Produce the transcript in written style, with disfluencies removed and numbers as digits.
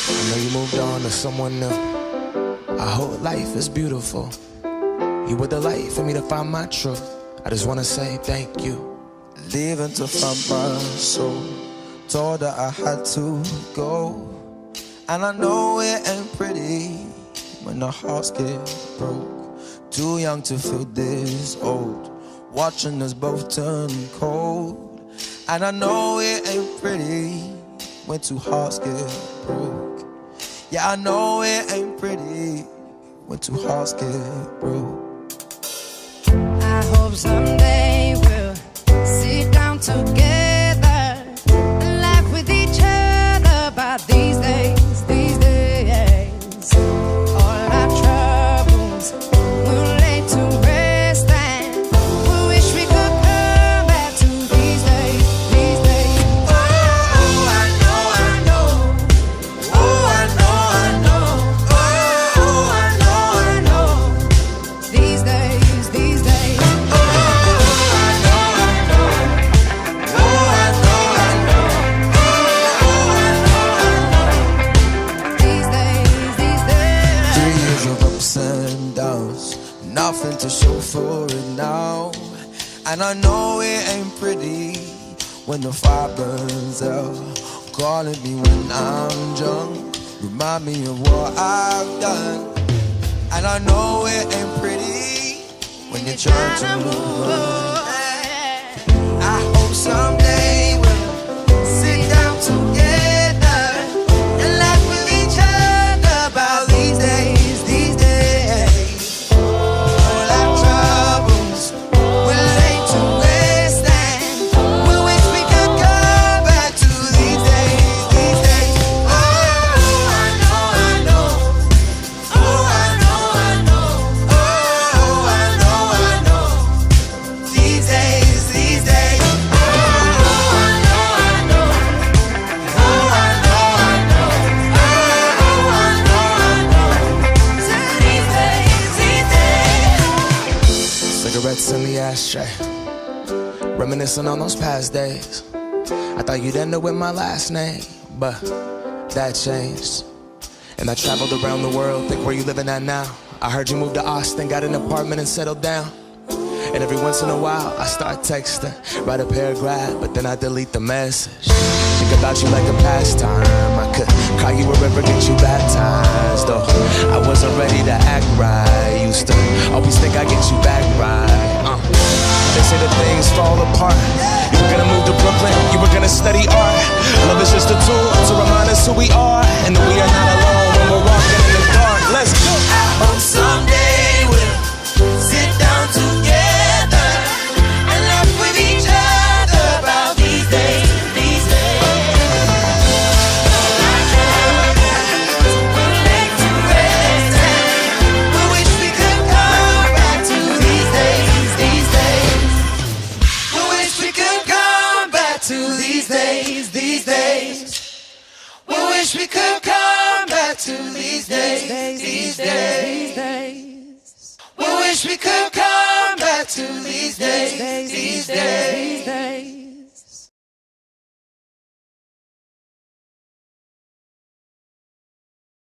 I know you moved on to someone new. I hope life is beautiful. You were the light for me to find my truth. I just wanna say thank you. Leaving to find my soul. Told her I had to go. And I know it ain't pretty when the hearts get broke. Too young to feel this old, watching us both turn cold. And I know it ain't pretty when two hearts get broke. Yeah, I know it ain't pretty when two hearts get broke. I hope someday we'll sit down together and laugh with each other about these days, these days. All our troubles will lay to rest and we wish we could come back to these days, these days. Oh, I know, I know. Oh, I know, I know. Oh, I know, I know. These days, these days. Oh, I know, I know. Oh, I know, I know. Oh, I know, I know. These days, these days. 3 years of ups and downs, nothing to show for it now. And I know it ain't pretty when the fire burns out. Calling me when I'm drunk, remind me of what I've done. And I know it ain't pretty when you're trying to move on. I hope someday we'll sit down together and laugh with each other about these days, these days. All our troubles will lay to rest and we wish we could come back to these days, these days. Oh, I know, I know. Oh, I know, I know. Oh, I know, I know. These days, these days. Oh, I know, I know. Oh, I know, I know. Oh, I know, I know. These days, these days. Cigarettes in the ashtray, reminiscing on those past days. I thought you'd end up with my last name, but that changed. And I traveled around the world, think where you living at now. I heard you moved to Austin, got an apartment and settled down. And every once in a while, I start texting, write a paragraph, but then I delete the message. Think about you like a pastime. I could call you a river, get you baptized. Though I wasn't ready to act right. Used to always think I'd get you back right. They say that things fall apart. You were gonna move to Brooklyn, you were gonna study art. Love is just a tool to remind us who we are, and that we are not alone when we're walking in the dark. Let's go. I hope someday we'll sit down together and laugh with each other about these days, these days. All our troubles will lay to rest and we wish we could come back to these days, these days. We wish we could come back to these days, these days. We wish we could come back to these days.